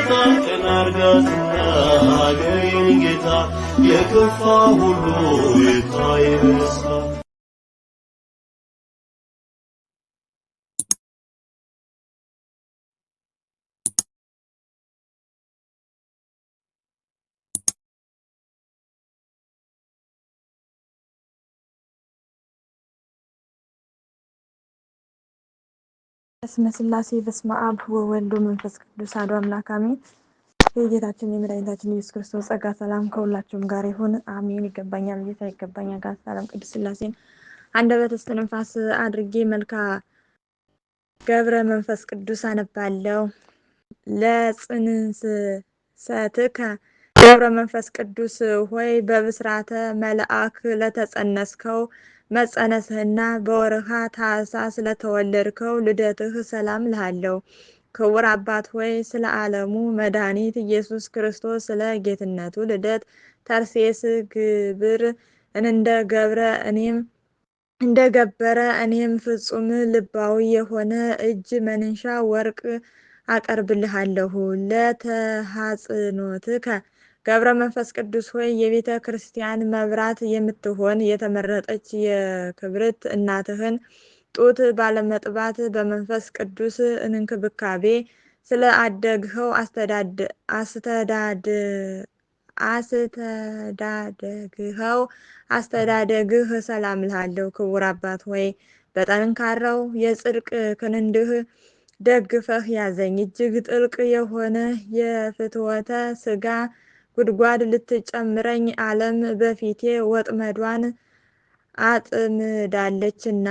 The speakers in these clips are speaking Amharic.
ጌታ ቀና አርጋትና ሀገሬን ጌታ የከፋ ሁሉ ይታይ በደስታ በስመ ሥላሴ በስመ አብ ወወልድ ወመንፈስ ቅዱስ አሐዱ አምላክ አሜን። የጌታችን የመድኃኒታችን ኢየሱስ ክርስቶስ ጸጋ ሰላም ከሁላችሁም ጋር ይሁን አሜን። ይገባኛል ጌታ ይገባኛል ጋር ሰላም ቅዱስ ሥላሴን አንደበተ እስትንፋስ አድርጌ መልካ ገብረ መንፈስ ቅዱስ አነባለሁ። ለጽንሰትከ ገብረ መንፈስ ቅዱስ ሆይ በብስራተ መልአክ ለተጸነስከው መጸነስህና በወርሃ ታኅሳስ ለተወለድከው ልደትህ ሰላም እልሃለሁ። ክቡር አባት ሆይ ስለ ዓለሙ መድኃኒት ኢየሱስ ክርስቶስ ስለ ጌትነቱ ልደት ተርሴስ ግብር እንደገበረ እኔም ፍጹም ልባዊ የሆነ እጅ መንሻ ወርቅ አቀርብልሃለሁ። ለተሐጽኖትከ ገብረ መንፈስ ቅዱስ ሆይ የቤተ ክርስቲያን መብራት የምትሆን የተመረጠች የክብርት እናትህን ጡት ባለመጥባት በመንፈስ ቅዱስ እንክብካቤ ስለ አደግኸው አስተዳደግህ ሰላም እልሃለሁ። ክቡር አባት ሆይ በጠንካራው የጽድቅ ክንድህ ደግፈህ ያዘኝ። እጅግ ጥልቅ የሆነ የፍትወተ ሥጋ ጉድጓድ ልትጨምረኝ ዓለም በፊቴ ወጥመዷን አጥምዳለችና።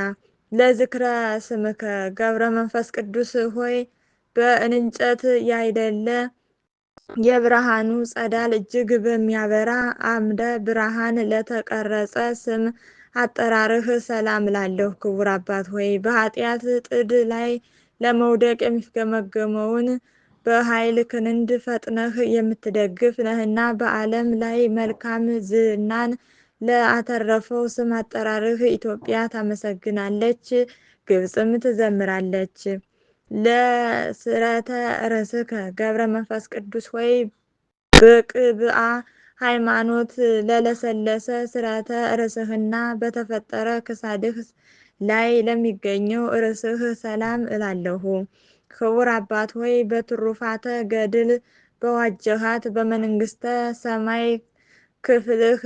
ለዝክረ ስምከ ገብረ መንፈስ ቅዱስ ሆይ በእንጨት ያይደለ የብርሃኑ ጸዳል እጅግ በሚያበራ አምደ ብርሃን ለተቀረጸ ስም አጠራርህ ሰላም እላለሁ። ክቡር አባት ሆይ በኃጢአት ጥድ ላይ ለመውደቅ የሚፍገመገመውን በኃይል ክንድ ፈጥነህ የምትደግፍ ነህና በዓለም ላይ መልካም ዝናን ለአተረፈው ስም አጠራርህ ኢትዮጵያ ታመሰግናለች፣ ግብፅም ትዘምራለች። ለስረተ ርእስከ ገብረ መንፈስ ቅዱስ ሆይ በቅብአ ሃይማኖት ለለሰለሰ ስረተ ርእስህና በተፈጠረ ክሳድህ ላይ ለሚገኘው ርእስህ ሰላም እላለሁ። ክቡር አባት ሆይ በትሩፋተ ገድል በዋጀሃት በመንግሥተ ሰማይ ክፍልህ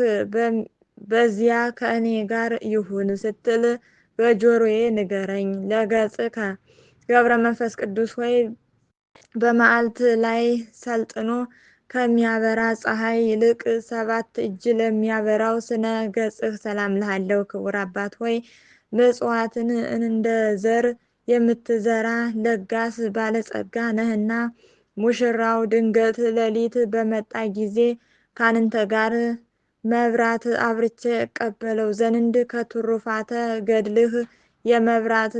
በዚያ ከእኔ ጋር ይሁን ስትል በጆሮዬ ንገረኝ። ለገጽከ ገብረ መንፈስ ቅዱስ ሆይ በመዓልት ላይ ሰልጥኖ ከሚያበራ ፀሐይ ይልቅ 7 እጅ ለሚያበራው ስነ ገጽህ ሰላም እልሃለሁ። ክቡር አባት ሆይ ምጽዋትን እንደ ዘር የምትዘራ ለጋስ ባለጸጋ ነህና ሙሽራው ድንገት ሌሊት በመጣ ጊዜ ካንተ ጋር መብራት አብርቼ እቀበለው ዘንድ ከትሩፋተ ገድልህ የመብራት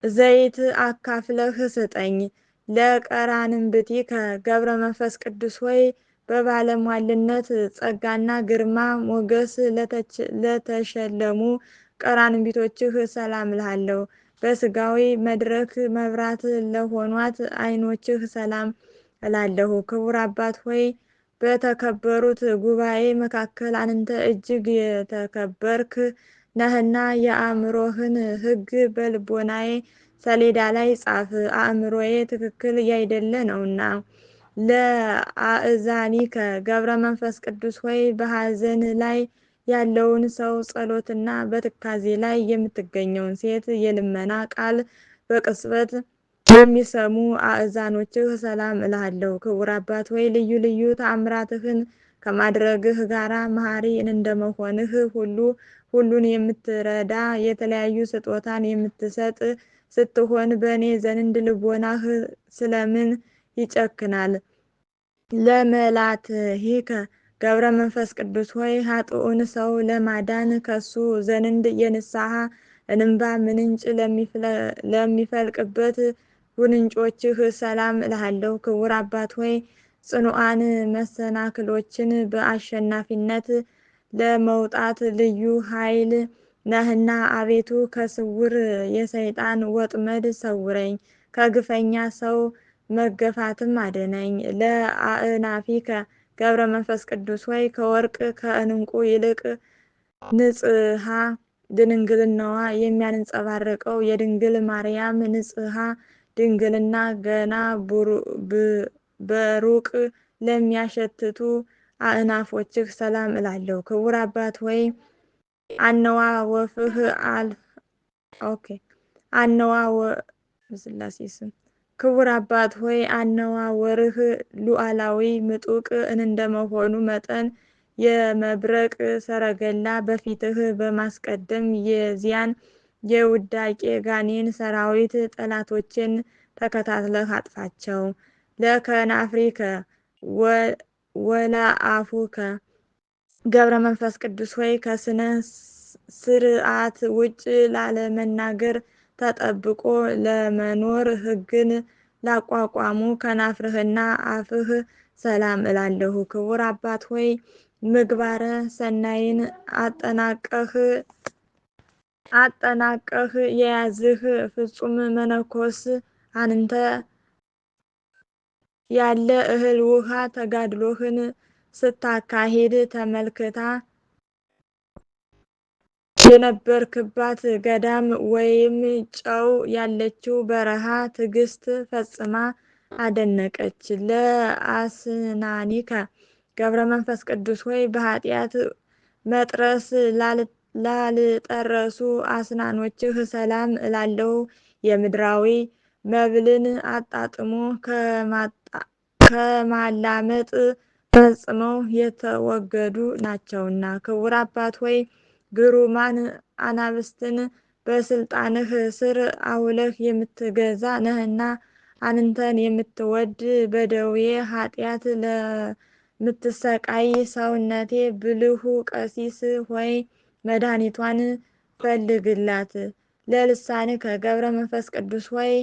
ዘይት አካፍለህ ስጠኝ። ለቀራንብቲከ ገብረ መንፈስ ቅዱስ ሆይ በባለሟልነት ጸጋና ግርማ ሞገስ ለተሸለሙ ቀራንቢቶችህ ሰላም እልሃለሁ። በሥጋዊ መድረክ መብራት ለሆኗት ዓይኖችህ ሰላም እላለሁ። ክቡር አባት ሆይ በተከበሩት ጉባኤ መካከል አንተ እጅግ የተከበርክ ነህና የአእምሮህን ሕግ በልቦናዬ ሰሌዳ ላይ ጻፍ፣ አእምሮዬ ትክክል ያይደለ ነውና። ለአእዛኒከ ገብረ መንፈስ ቅዱስ ሆይ በሐዘን ላይ ያለውን ሰው ጸሎትና በትካዜ ላይ የምትገኘውን ሴት የልመና ቃል በቅጽበት የሚሰሙ አእዛኖችህ ሰላም እልሃለሁ። ክቡር አባት ሆይ ልዩ ልዩ ተአምራትህን ከማድረግህ ጋራ መሐሪ እንደመሆንህ ሁሉ ሁሉን የምትረዳ የተለያዩ ስጦታን የምትሰጥ ስትሆን በእኔ ዘንድ ልቦናህ ስለምን ይጨክናል? ለመላትሂከ ገብረ መንፈስ ቅዱስ ሆይ ኃጥኡን ሰው ለማዳን ከሱ ዘንድ የንስሐ እንባ ምንጭ ለሚፈልቅበት ጉንጮችህ ሰላም እልሃለሁ። ክቡር አባት ሆይ ጽኑዓን መሰናክሎችን በአሸናፊነት ለመውጣት ልዩ ኃይል ነህና አቤቱ ከስውር የሰይጣን ወጥመድ ሰውረኝ። ከግፈኛ ሰው መገፋትም አድነኝ። ለአእናፊከ ገብረ መንፈስ ቅዱስ ሆይ ከወርቅ ከዕንቁ ይልቅ ንጽሐ ድንግልናዋ የሚያንጸባርቀው የድንግል ማርያም ንጽሐ ድንግልና ገና በሩቅ ለሚያሸትቱ አእናፎችህ ሰላም እላለሁ። ክቡር አባት ሆይ አነዋወፍህ ኦኬ በስላሴ ስም ክቡር አባት ሆይ አነዋወርህ ሉዓላዊ ምጡቅ እንደመሆኑ መጠን የመብረቅ ሰረገላ በፊትህ በማስቀደም የዚያን የውዳቄ ጋኔን ሰራዊት ጠላቶችን ተከታትለህ አጥፋቸው። ለከናፍሪከ ወለአፉከ ገብረ መንፈስ ቅዱስ ሆይ ከስነ ስርዓት ውጭ ላለመናገር ተጠብቆ ለመኖር ሕግን ላቋቋሙ ከናፍርህና አፍህ ሰላም እላለሁ። ክቡር አባት ሆይ ምግባረ ሰናይን አጠናቀህ የያዝህ ፍጹም መነኮስ አንተ ያለ እህል ውሃ ተጋድሎህን ስታካሂድ ተመልክታ የነበርክባት ገዳም ወይም ጨው ያለችው በረሃ ትዕግስት ፈጽማ አደነቀች። ለአስናኒከ ገብረ መንፈስ ቅዱስ ሆይ በኃጢአት መጥረስ ላልጠረሱ አስናኖችህ ሰላም እላለሁ። የምድራዊ መብልን አጣጥሞ ከማላመጥ ፈጽመው የተወገዱ ናቸውና። ክቡር አባት ሆይ ግሩማን አናብስትን በስልጣንህ ስር አውለህ የምትገዛ ነህና አንተን የምትወድ በደዌ ኃጢአት ለምትሰቃይ ሰውነቴ ብልሁ ቀሲስ ሆይ መድኃኒቷን ፈልግላት። ለልሳንከ ገብረ መንፈስ ቅዱስ ሆይ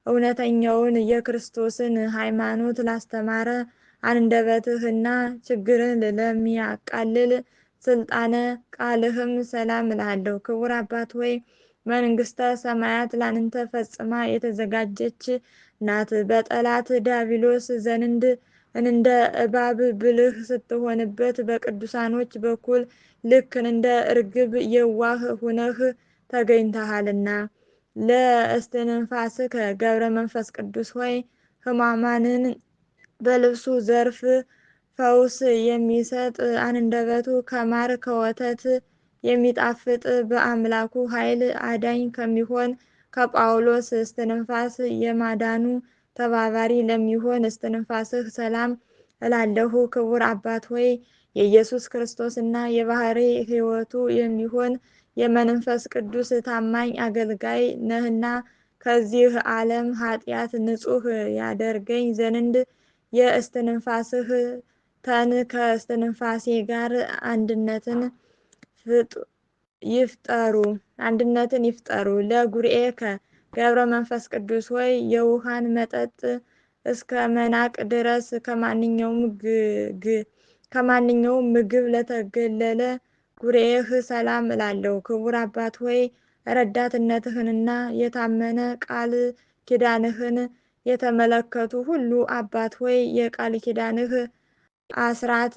እውነተኛውን የክርስቶስን ሃይማኖት ላስተማረ አንደበትህና ችግርን ለሚያቃልል ስልጣነ ቃልህም ሰላም እላለሁ። ክቡር አባት ሆይ መንግስተ ሰማያት ላንተ ፈጽማ የተዘጋጀች ናት። በጠላት ዲያብሎስ ዘንድ እንደ እባብ ብልህ ስትሆንበት በቅዱሳኖች በኩል ልክ እንደ እርግብ የዋህ ሁነህ ተገኝተሃልና። ለእስትንፋስከ ገብረ መንፈስ ቅዱስ ሆይ ሕማማንን በልብሱ ዘርፍ ፈውስ የሚሰጥ አንደበቱ ከማር ከወተት የሚጣፍጥ በአምላኩ ኃይል አዳኝ ከሚሆን ከጳውሎስ እስትንፋስ የማዳኑ ተባባሪ ለሚሆን እስትንፋስህ ሰላም እላለሁ። ክቡር አባት ሆይ የኢየሱስ ክርስቶስና የባህሪ ሕይወቱ የሚሆን የመንፈስ ቅዱስ ታማኝ አገልጋይ ነህና ከዚህ ዓለም ኃጢአት ንጹሕ ያደርገኝ ዘንድ የእስትንፋስህ ተን ከእስትንፋሴ ጋር አንድነትን ይፍጠሩ። ለጉርኤከ ገብረ መንፈስ ቅዱስ ሆይ የውሃን መጠጥ እስከ መናቅ ድረስ ከማንኛውም ምግብ ለተገለለ ጉርኤህ ሰላም እላለሁ። ክቡር አባት ሆይ ረዳትነትህንና የታመነ ቃል ኪዳንህን የተመለከቱ ሁሉ አባት ሆይ የቃል ኪዳንህ አስራት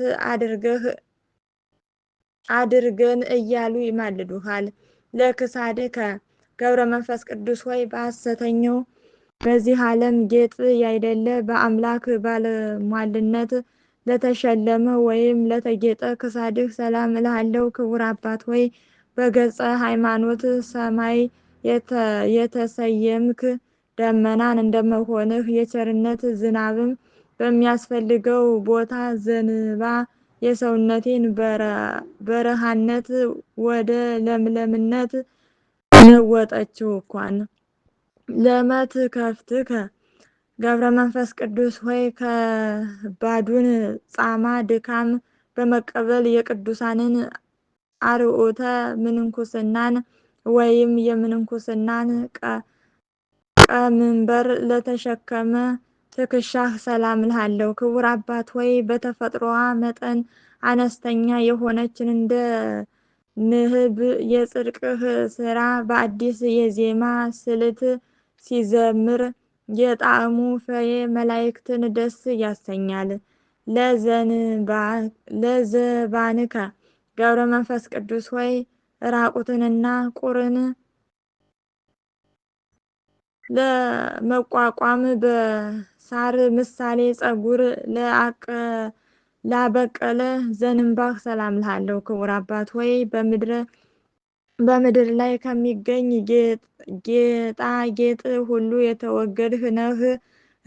አድርገን እያሉ ይማልዱሃል። ለክሳድከ ገብረ መንፈስ ቅዱስ ሆይ በሐሰተኛው በዚህ ዓለም ጌጥ ያይደለ በአምላክ ባለሟልነት ለተሸለመ ወይም ለተጌጠ ክሳድህ ሰላም እልሃለሁ። ክቡር አባት ሆይ በገጸ ሃይማኖት ሰማይ የተሰየምክ ደመናን እንደመሆንህ የቸርነት ዝናብም በሚያስፈልገው ቦታ ዘንባ የሰውነቴን በረሃነት ወደ ለምለምነት ለወጠችው እኳን። ለመትከፍትከ ገብረ መንፈስ ቅዱስ ሆይ ከባዱን ጻማ ድካም በመቀበል የቅዱሳንን አርዑተ ምንኩስናን ወይም የምንኩስናን ቀምንበር ለተሸከመ ትከሻህ ሰላም እልሃለሁ። ክቡር አባት ሆይ በተፈጥሮዋ መጠን አነስተኛ የሆነችን እንደ ንህብ የጽድቅህ ስራ በአዲስ የዜማ ስልት ሲዘምር የጣዕሙ ፍሬ መላእክትን ደስ ያሰኛል። ለዘባንከ ገብረ መንፈስ ቅዱስ ሆይ ራቁትንና ቁርን ለመቋቋም በሳር ምሳሌ ጸጉር ላበቀለ ዘንባህ ሰላም እልሃለሁ። ክቡር አባት ሆይ በምድር ላይ ከሚገኝ ጌጣጌጥ ሁሉ የተወገድህ ነህ።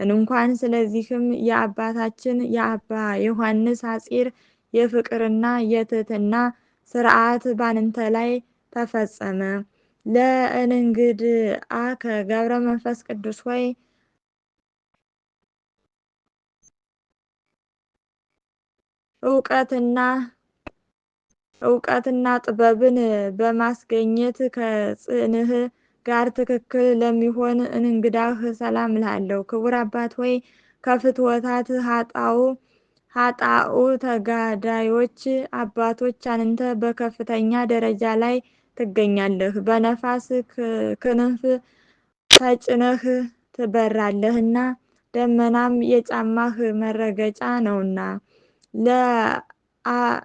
እንኳን ስለዚህም የአባታችን የአባ ዮሐንስ ሐፂር የፍቅርና የትህትና ሥርዓት ባንተ ላይ ተፈጸመ። ለእንግድአከ ገብረ መንፈስ ቅዱስ ሆይ እውቀትና ጥበብን በማስገኘት ከጽንህ ጋር ትክክል ለሚሆን እንግዳህ ሰላም እልሃለሁ። ክቡር አባት ሆይ ከፍትወታት ኃጣኡ ተጋዳዮች አባቶች አንተ በከፍተኛ ደረጃ ላይ ትገኛለህ። በነፋስ ክንፍ ተጭነህ ትበራለህና ደመናም የጫማህ መረገጫ ነውና።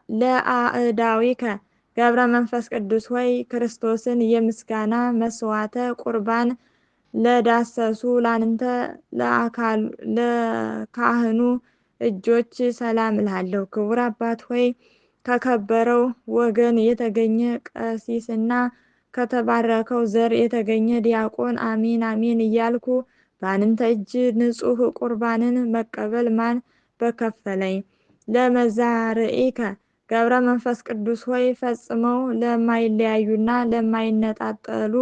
ለአእዳዊከ ገብረ መንፈስ ቅዱስ ሆይ ክርስቶስን የምስጋና መስዋዕተ ቁርባን ለዳሰሱ ላንተ ለካህኑ እጆች ሰላም እልሃለሁ። ክቡር አባት ሆይ ከከበረው ወገን የተገኘ ቀሲስና ከተባረከው ዘር የተገኘ ዲያቆን አሜን አሜን እያልኩ በአንተ እጅ ንጹሕ ቁርባንን መቀበል ማን በከፈለኝ። ለመዛርኢከ ገብረ መንፈስ ቅዱስ ሆይ ፈጽመው ለማይለያዩና ለማይነጣጠሉ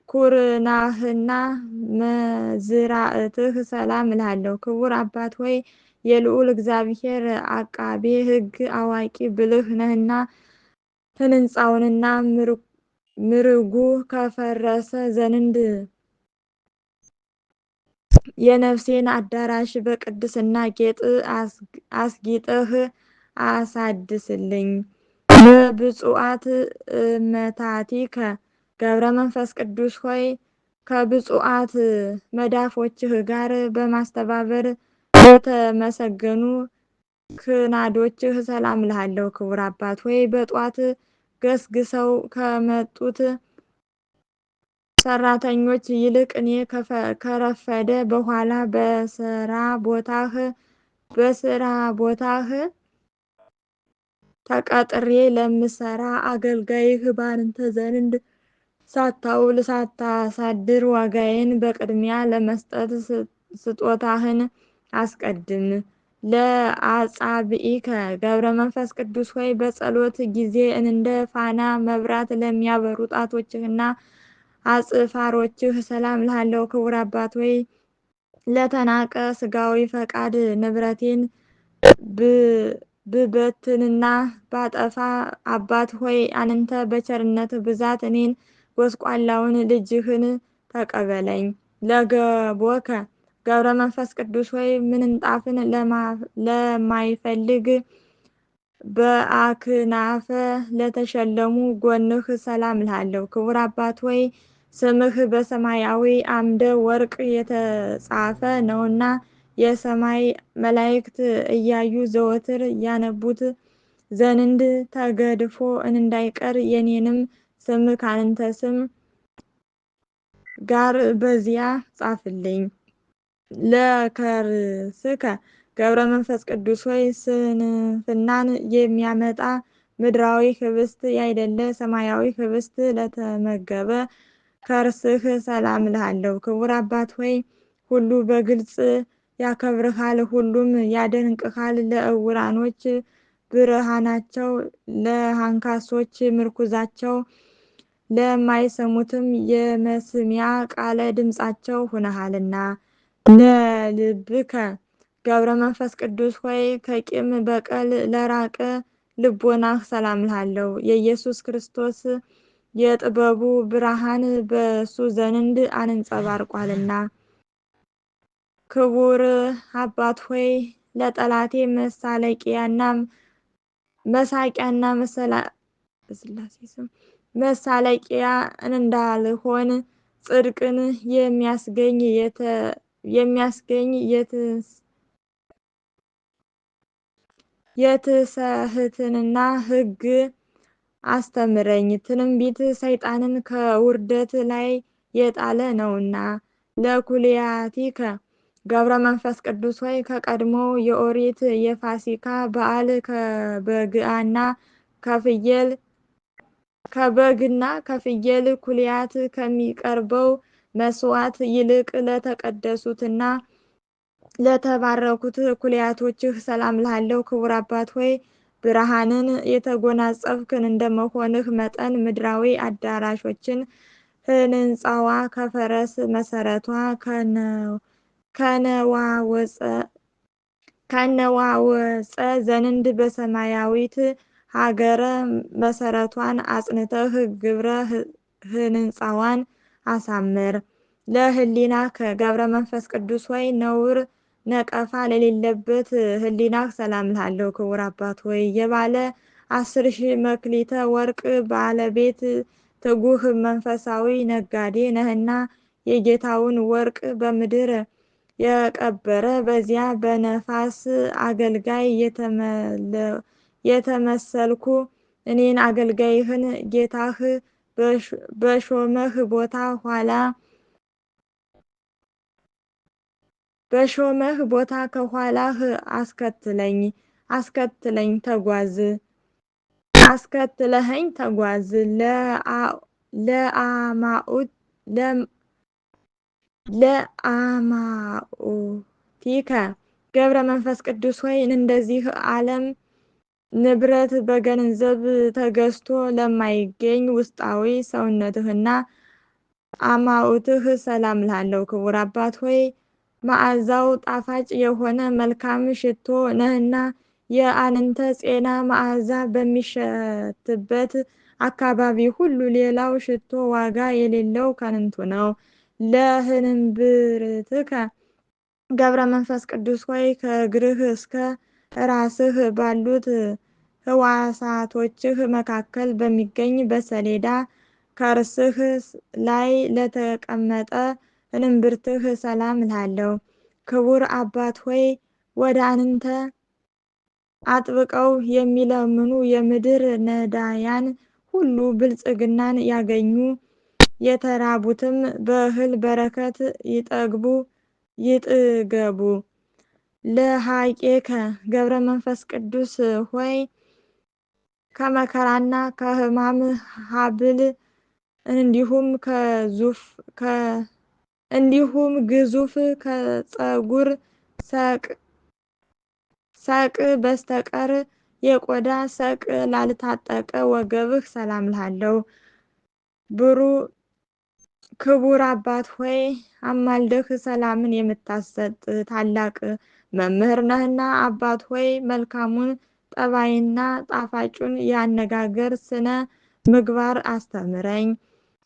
ኩርናህና መዝራእትህ ሰላም እልሃለሁ። ክቡር አባት ሆይ የልዑል እግዚአብሔር አቃቤ ሕግ አዋቂ ብልህ ነህና ሕንፃውንና ምርጉ ከፈረሰ ዘንድ የነፍሴን አዳራሽ በቅድስና ጌጥ አስጊጠህ አሳድስልኝ። ለብፁዓት እመታቲከ ገብረ መንፈስ ቅዱስ ሆይ ከብፁዓት መዳፎችህ ጋር በማስተባበር ለተመሰገኑ ክናዶችህ ሰላም እልሃለሁ። ክቡር አባት ሆይ በጧት ገስግሰው ከመጡት ሰራተኞች ይልቅ እኔ ከረፈደ በኋላ በስራ ቦታህ ተቀጥሬ ለምሰራ አገልጋይህ ባንተ ዘንድ ሳታውል ሳታሳድር ዋጋዬን በቅድሚያ ለመስጠት ስጦታህን አስቀድም። ለአጻብኢከ ገብረ መንፈስ ቅዱስ ሆይ በጸሎት ጊዜ እንደ ፋና መብራት ለሚያበሩ ጣቶችህና አጽፋሮችህ ሰላም እልሃለሁ። ክቡር አባት ሆይ ለተናቀ ስጋዊ ፈቃድ ንብረቴን ብበትንና ባጠፋ አባት ሆይ አንተ በቸርነት ብዛት እኔን ጎስቋላውን ልጅህን ተቀበለኝ። ለገቦከ ገብረ መንፈስ ቅዱስ ሆይ ምንጣፍን ለማይፈልግ በአክናፈ ለተሸለሙ ጎንህ ሰላም እልሃለሁ። ክቡር አባት ሆይ ስምህ በሰማያዊ አምደ ወርቅ የተጻፈ ነውና የሰማይ መላእክት እያዩ ዘወትር ያነቡት ዘንድ ተገድፎ እንዳይቀር የኔንም ስም ካንተ ስም ጋር በዚያ ጻፍልኝ። ለከርስከ ገብረ መንፈስ ቅዱስ ሆይ ስንፍናን የሚያመጣ ምድራዊ ህብስት ያይደለ ሰማያዊ ህብስት ለተመገበ ከርስህ ሰላም እልሃለሁ። ክቡር አባት ሆይ ሁሉ በግልጽ ያከብርሃል፣ ሁሉም ያደንቅሃል። ለዕውራኖች ብርሃናቸው፣ ለአንካሶች ምርኩዛቸው፣ ለማይሰሙትም የመስሚያ ቃለ ድምፃቸው ሆነሃልና። ለልብከ ገብረ መንፈስ ቅዱስ ሆይ ከቂም በቀል ለራቀ ልቦናህ ሰላም እልሃለሁ። የኢየሱስ ክርስቶስ የጥበቡ ብርሃን በእሱ ዘንድ አንጸባርቋልና። ክቡር አባት ሆይ ለጠላቴ መሳቂያ እንዳልሆን ጽድቅን የሚያስገኝ የትስሕትና ሕግ አስተምረኝ። ትንቢት ሰይጣንን ከውርደት ላይ የጣለ ነውና። ለኩልያቲከ ገብረ መንፈስ ቅዱስ ሆይ ከቀድሞው የኦሪት የፋሲካ በዓል ከበግና ከፍየል ኩልያት ከሚቀርበው መስዋዕት ይልቅ ለተቀደሱትና ለተባረኩት ኩልያቶችህ ሰላም እልሃለሁ። ክቡር አባት ሆይ ብርሃንን የተጎናጸፍክን እንደመሆንህ መጠን ምድራዊ አዳራሾችን ህንጻዋ ከፈረስ መሰረቷ ከነዋወፀ ዘንድ በሰማያዊት ሀገረ መሰረቷን አጽንተህ ግብረ ህንጻዋን አሳምር። ለህሊናከ ገብረ መንፈስ ቅዱስ ሆይ ነውር ነቀፋ ለሌለበት ህሊናህ ሰላም እልሃለሁ። ክቡር አባት ሆይ የባለ 10,000 መክሊተ ወርቅ ባለቤት ትጉህ መንፈሳዊ ነጋዴ ነህና የጌታውን ወርቅ በምድር የቀበረ በዚያ በነፋስ አገልጋይ የተመሰልኩ እኔን አገልጋይህን ጌታህ በሾመህ ቦታ ከኋላህ አስከትለኸኝ ተጓዝ። ለአማኡቲከ ገብረ መንፈስ ቅዱስ ሆይ እንደዚህ ዓለም ንብረት በገንዘብ ተገዝቶ ለማይገኝ ውስጣዊ ሰውነትህና አማኡትህ ሰላም እልሃለሁ። ክቡር አባት ሆይ መዓዛው ጣፋጭ የሆነ መልካም ሽቶ ነህና የአንተ ጤና መዓዛ በሚሸትበት አካባቢ ሁሉ ሌላው ሽቶ ዋጋ የሌለው ከንቱ ነው። ለህንብርትከ ገብረ መንፈስ ቅዱስ ሆይ ከእግርህ እስከ ራስህ ባሉት ህዋሳቶችህ መካከል በሚገኝ በሰሌዳ ከርስህ ላይ ለተቀመጠ እንብርትህ ሰላም እልሃለሁ። ክቡር አባት ሆይ ወደ አንተ አጥብቀው የሚለምኑ የምድር ነዳያን ሁሉ ብልጽግናን ያገኙ፣ የተራቡትም በእህል በረከት ይጥገቡ። ለሃቄከ ገብረ መንፈስ ቅዱስ ሆይ ከመከራና ከሕማም ሀብል እንዲሁም ግዙፍ ከፀጉር ሰቅ በስተቀር የቆዳ ሰቅ ላልታጠቀ ወገብህ ሰላም እልሃለሁ። ክቡር አባት ሆይ አማልደህ ሰላምን የምታሰጥ ታላቅ መምህር ነህና አባት ሆይ መልካሙን ጠባይና ጣፋጩን የአነጋገር ስነ ምግባር አስተምረኝ።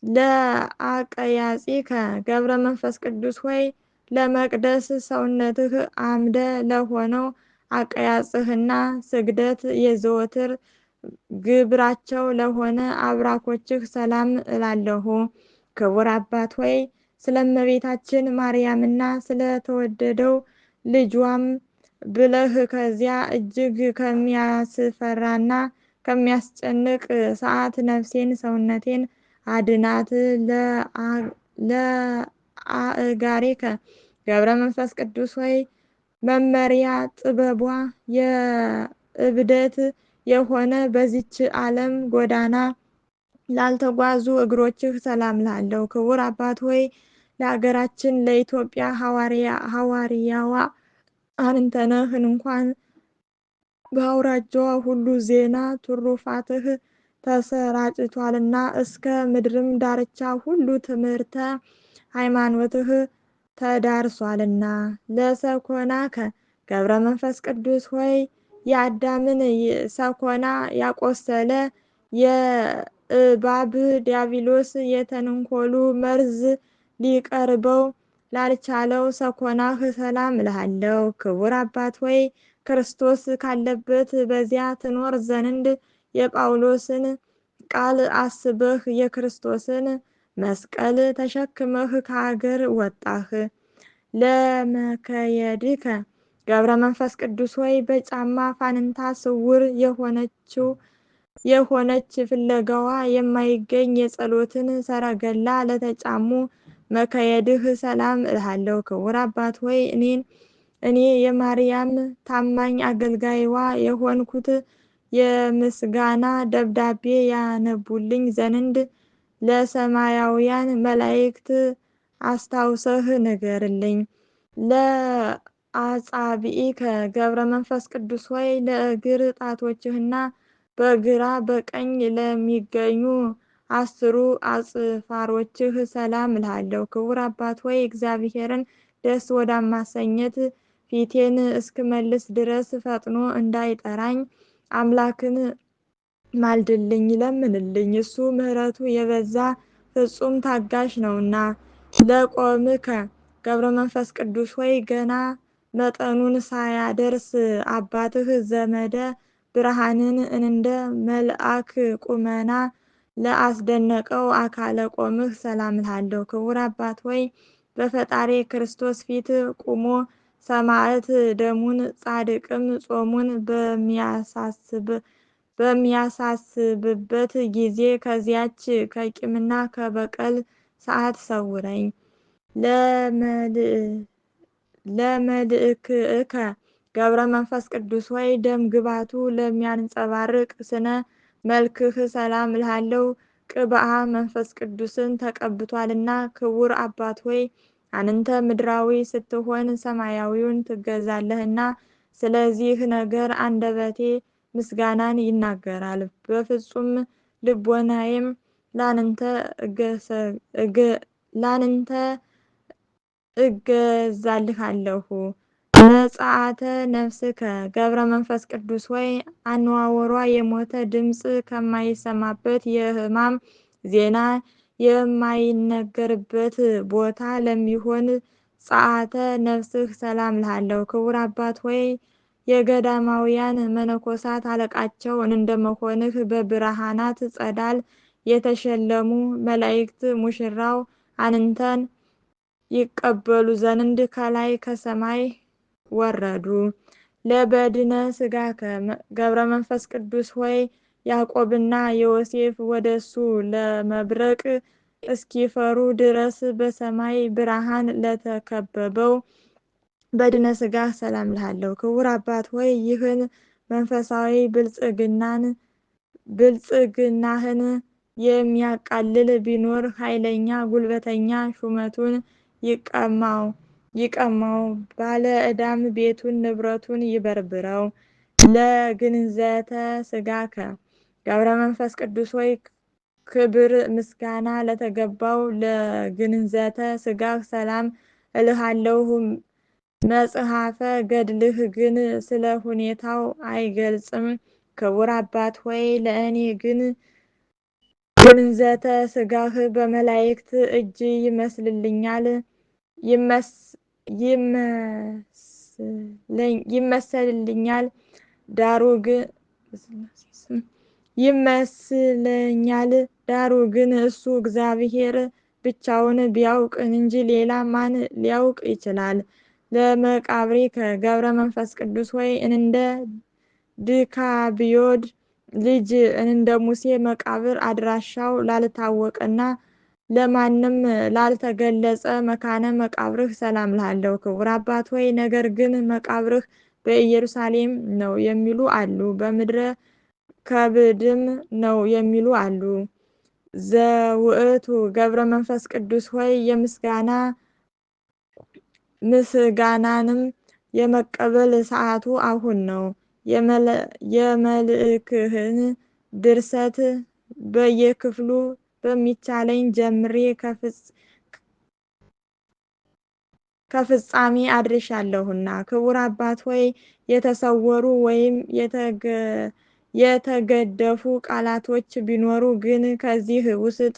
ለአቀያጺከ ገብረ መንፈስ ቅዱስ ሆይ ለመቅደስ ሰውነትህ አምደ ለሆነው አቀያጽህና ስግደት የዘወትር ግብራቸው ለሆነ አብራኮችህ ሰላም እላለሁ። ክቡር አባት ሆይ ስለ እመቤታችን ማርያምና ስለተወደደው ልጇም ብለህ ከዚያ እጅግ ከሚያስፈራና ከሚያስጨንቅ ሰዓት ነፍሴን ሰውነቴን አድናት። ለአእጋሬከ ገብረ መንፈስ ቅዱስ ሆይ መመሪያ ጥበቧ የእብደት የሆነ በዚች ዓለም ጎዳና ላልተጓዙ እግሮችህ ሰላም እልሃለሁ። ክቡር አባት ሆይ ለሀገራችን ለኢትዮጵያ ሐዋርያዋ አንተ ነህ። እንኳን በአውራጃዋ ሁሉ ዜና ትሩፋትህ ተሰራጭቷልና እስከ ምድርም ዳርቻ ሁሉ ትምህርተ ሃይማኖትህ ተዳርሷልና። ለሰኮናከ ገብረ መንፈስ ቅዱስ ሆይ የአዳምን ሰኮና ያቆሰለ የእባብ ዲያብሎስ የተንኮሉ መርዝ ሊቀርበው ላልቻለው ሰኮናህ ሰላም እልሃለሁ። ክቡር አባት ሆይ ክርስቶስ ካለበት በዚያ ትኖር ዘንድ የጳውሎስን ቃል አስበህ የክርስቶስን መስቀል ተሸክመህ ከአገር ወጣህ። ለመከየድከ ገብረ መንፈስ ቅዱስ ሆይ በጫማ ፋንታ ስውር የሆነች ፍለጋዋ የማይገኝ የጸሎትን ሰረገላ ለተጫሙ መከየድህ ሰላም እልሃለሁ። ክቡር አባት ሆይ እኔ የማርያም ታማኝ አገልጋይዋ የሆንኩት የምስጋና ደብዳቤ ያነቡልኝ ዘንድ ለሰማያውያን መላእክት አስታውሰህ ንገርልኝ። ለአጻብዒከ ገብረ መንፈስ ቅዱስ ሆይ ለእግር ጣቶችህና በግራ በቀኝ ለሚገኙ 10ሩ አጽፋሮችህ ሰላም እልሃለሁ። ክቡር አባት ሆይ እግዚአብሔርን ደስ ወዳማሰኘት ፊቴን እስክመልስ ድረስ ፈጥኖ እንዳይጠራኝ አምላክን ማልድልኝ፣ ለምንልኝ። እሱ ምሕረቱ የበዛ ፍጹም ታጋሽ ነውና። ለቆምከ ገብረ መንፈስ ቅዱስ ሆይ ገና መጠኑን ሳያደርስ አባትህ ዘመደ ብርሃንን እንደ መልአክ ቁመና ለአስደነቀው አካለ ቆምህ ሰላም እልሃለሁ። ክቡር አባት ሆይ በፈጣሪ ክርስቶስ ፊት ቁሞ ሰማዕት ደሙን ጻድቅም ጾሙን በሚያሳስብበት ጊዜ ከዚያች ከቂምና ከበቀል ሰዓት ሰውረኝ። ለመልእክከ ገብረ መንፈስ ቅዱስ ሆይ ደም ግባቱ ለሚያንጸባርቅ ስነ መልክህ ሰላም እልሃለሁ። ቅብአ መንፈስ ቅዱስን ተቀብቷልና። ክቡር አባት ሆይ አንተ ምድራዊ ስትሆን ሰማያዊውን ትገዛለህና፣ ስለዚህ ነገር አንደበቴ ምስጋናን ይናገራል። በፍጹም ልቦናዬም ላንተ እገዛልሃለሁ። ለጸአተ ነፍስከ ገብረ መንፈስ ቅዱስ ሆይ አነዋወሯ የሞተ ድምፅ ከማይሰማበት የሕማም ዜና የማይነገርበት ቦታ ለሚሆን ጸአተ ነፍስህ ሰላም እልሃለሁ። ክቡር አባት ሆይ የገዳማውያን መነኮሳት አለቃቸው እንደመሆንህ በብርሃናት ጸዳል የተሸለሙ መላእክት ሙሽራው አንተን ይቀበሉ ዘንድ ከላይ ከሰማይ ወረዱ። ለበድነ ሥጋከ ገብረ መንፈስ ቅዱስ ሆይ ያዕቆብና ዮሴፍ ወደሱ ለመብረቅ እስኪፈሩ ድረስ በሰማይ ብርሃን ለተከበበው በድነ ሥጋህ ሰላም እልሃለሁ። ክቡር አባት ሆይ ይህን መንፈሳዊ ብልጽግናህን የሚያቃልል ቢኖር ኃይለኛ ጉልበተኛ ሹመቱን ይቀማው፣ ባለ ዕዳም ቤቱን ንብረቱን ይበርብረው። ለግንዘተ ሥጋከ ገብረ መንፈስ ቅዱስ ሆይ ክብር ምስጋና ለተገባው ለግንዘተ ሥጋህ ሰላም እልሃለሁ። መጽሐፈ ገድልህ ግን ስለ ሁኔታው አይገልጽም። ክቡር አባት ሆይ ለእኔ ግን ግንዘተ ሥጋህ በመላእክት እጅ ይመስለኛል። ዳሩ ግን እሱ እግዚአብሔር ብቻውን ቢያውቅ እንጂ ሌላ ማን ሊያውቅ ይችላል? ለመቃብሪከ ገብረ መንፈስ ቅዱስ ሆይ እንደ ድካብዮድ ልጅ እንደ ሙሴ መቃብር አድራሻው ላልታወቀና ለማንም ላልተገለጸ መካነ መቃብርህ ሰላም እልሃለሁ። ክቡር አባት ሆይ ነገር ግን መቃብርህ በኢየሩሳሌም ነው የሚሉ አሉ፣ በምድረ ከብድም ነው የሚሉ አሉ። ዘውእቱ ገብረ መንፈስ ቅዱስ ሆይ ምስጋናንም የመቀበል ሰዓቱ አሁን ነው። የመልእክህን ድርሰት በየክፍሉ በሚቻለኝ ጀምሬ ከፍጻሜ አድርሻለሁና። ክቡር አባት ሆይ የተሰወሩ ወይም የተገደፉ ቃላቶች ቢኖሩ ግን ከዚህ ውስጥ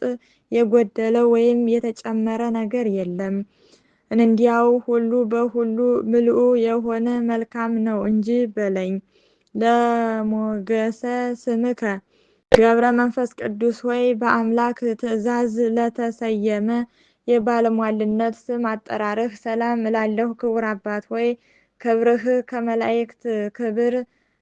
የጎደለ ወይም የተጨመረ ነገር የለም። እንዲያው ሁሉ በሁሉ ምሉዕ የሆነ መልካም ነው እንጂ በለኝ። ለሞገሰ ስምከ ገብረ መንፈስ ቅዱስ ሆይ በአምላክ ትእዛዝ ለተሰየመ የባለሟልነት ስም አጠራርህ ሰላም እላለሁ። ክቡር አባት ሆይ ክብርህ ከመላእክት ክብር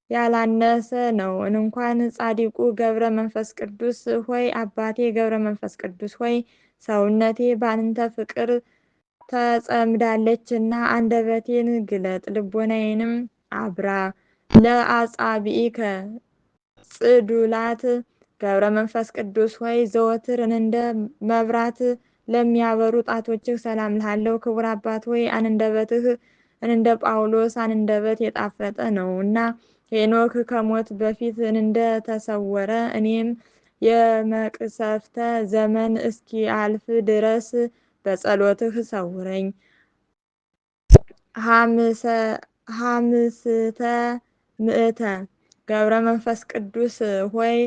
ያላነሰ ነው። እንኳን ጻድቁ ገብረ መንፈስ ቅዱስ ሆይ አባቴ ገብረ መንፈስ ቅዱስ ሆይ ሰውነቴ በአንተ ፍቅር ተጸምዳለችና አንደበቴን ግለጥ፣ ልቦናዬንም አብራ። ለአጻብዒከ ጽዱላት ገብረ መንፈስ ቅዱስ ሆይ ዘወትር እንደ መብራት ለሚያበሩ ጣቶችህ ሰላም እልሃለሁ። ክቡር አባት ሆይ አንደበትህ እንደ ጳውሎስ አንደበት የጣፈጠ ነውና ሄኖክ ከሞት በፊት እንደተሰወረ እኔም የመቅሰፍተ ዘመን እስኪአልፍ ድረስ በጸሎትህ ሰውረኝ። ሀምስተ ምእተ ገብረ መንፈስ ቅዱስ ሆይ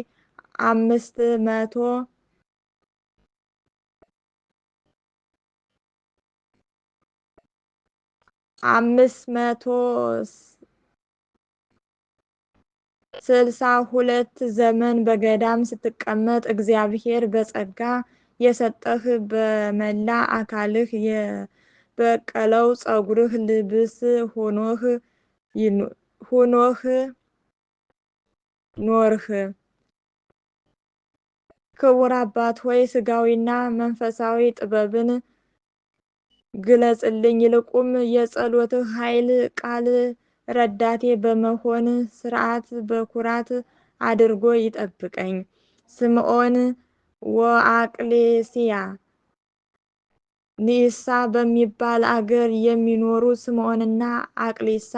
562 ዘመን በገዳም ስትቀመጥ እግዚአብሔር በጸጋ የሰጠህ በመላ አካልህ የበቀለው ጸጉርህ ልብስ ሆኖህ ኖርህ። ክቡር አባት ሆይ ስጋዊና መንፈሳዊ ጥበብን ግለጽልኝ። ይልቁም የጸሎትህ ኃይል ቃል ረዳቴ በመሆን ስርዓት በኩራት አድርጎ ይጠብቀኝ። ስምዖን ወአቅሌስያ ኒሳ በሚባል አገር የሚኖሩ ስምዖንና አቅሌሳ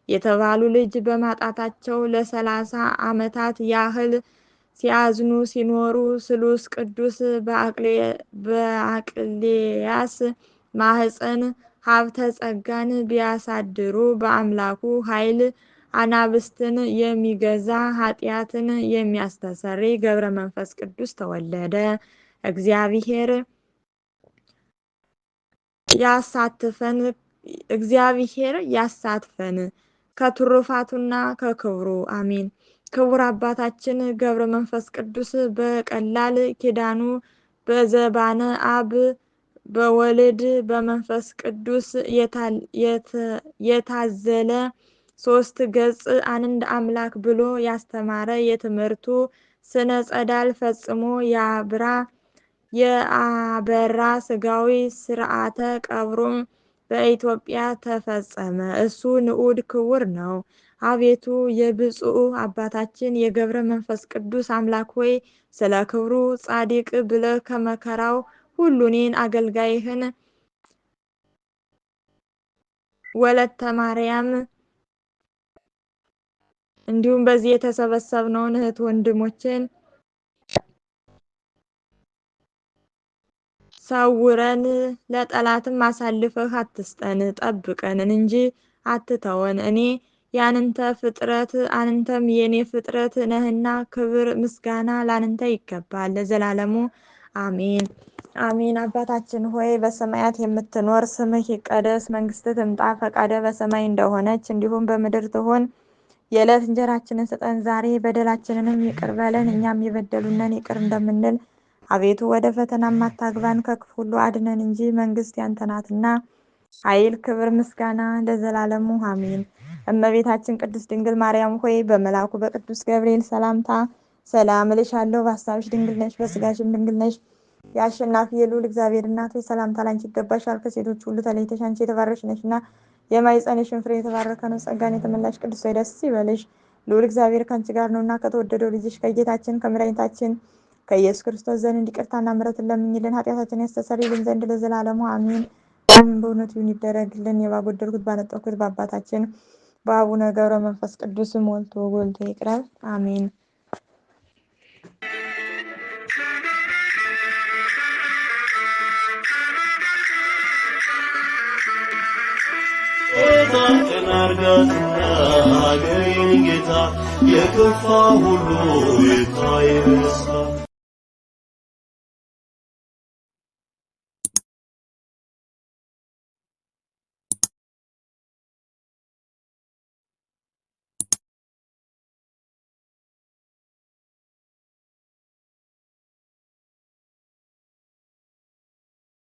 የተባሉ ልጅ በማጣታቸው ለ30 ዓመታት ያህል ሲያዝኑ ሲኖሩ ስሉስ ቅዱስ በአቅሌያስ ማህፀን ሀብተ ጸጋን ቢያሳድሩ በአምላኩ ኃይል አናብስትን የሚገዛ ኃጢአትን የሚያስተሰርይ ገብረ መንፈስ ቅዱስ ተወለደ። እግዚአብሔር ያሳትፈን ከትሩፋቱና ከክብሩ አሜን። ክቡር አባታችን ገብረ መንፈስ ቅዱስ በቀላል ኪዳኑ በዘባነ አብ በወልድ በመንፈስ ቅዱስ የታዘለ 3 ገጽ አንድ አምላክ ብሎ ያስተማረ የትምህርቱ ስነ ጸዳል ፈጽሞ የአበራ ስጋዊ ስርዓተ ቀብሩም በኢትዮጵያ ተፈጸመ። እሱ ንዑድ ክቡር ነው። አቤቱ የብፁዕ አባታችን የገብረ መንፈስ ቅዱስ አምላክ ሆይ ስለ ክብሩ ጻድቅ ብለህ ከመከራው ሁሉ እኔን አገልጋይህን ወለተ ማርያም እንዲሁም በዚህ የተሰበሰብነውን እህት ወንድሞችን ሰውረን፣ ለጠላትም አሳልፈህ አትስጠን፣ ጠብቀን እንጂ አትተወን። እኔ ያንተ ፍጥረት አንተም የኔ ፍጥረት ነህና ክብር ምስጋና ላንተ ይገባል ለዘላለሙ አሜን አሜን። አባታችን ሆይ በሰማያት የምትኖር ስምህ ይቀደስ፣ መንግስትህ ትምጣ፣ ፈቃድህ በሰማይ እንደሆነች እንዲሁም በምድር ትሁን። የዕለት እንጀራችንን ስጠን ዛሬ፣ በደላችንንም ይቅር በለን እኛም የበደሉንን ይቅር እንደምንል። አቤቱ ወደ ፈተና አታግባን ከክፉ ሁሉ አድነን እንጂ መንግስት ያንተ ናትና ኃይል፣ ክብር፣ ምስጋና ለዘላለሙ አሜን። እመቤታችን ቅድስት ድንግል ማርያም ሆይ በመልአኩ በቅዱስ ገብርኤል ሰላምታ ሰላም እልሻለሁ። በሐሳብሽ ድንግል ነሽ፣ በስጋሽም ድንግል ነሽ። የአሸናፊ የልዑል እግዚአብሔር እናት ሆይ ሰላምታ ላንቺ ይገባሻል። ከሴቶች ሁሉ ተለይተሽ አንቺ የተባረክሽ ነሽና የማኅፀንሽን ፍሬ የተባረከ ነው። ጸጋን የተመላሽ ቅድስት ሆይ ደስ ይበልሽ፣ ልዑል እግዚአብሔር ከአንቺ ጋር ነውና ከተወደደው ልጅሽ ከጌታችን ከመድኃኒታችን ከኢየሱስ ክርስቶስ ዘንድ ይቅርታና ምሕረትን ለምኝልን ኃጢአታችንን ያስተሰርይልን ዘንድ ለዘላለሙ አሜን። በእውነቱ ይደረግልን። የባጎደልኩት ባነጠኩት በአባታችን በአቡነ ገብረ መንፈስ ቅዱስ ሞልቶ ጎልቶ ይቅረብ አሜን። ተናርጋትና ሀገሬን ጌታ የከፋ ሁሉ ይታይ በሳ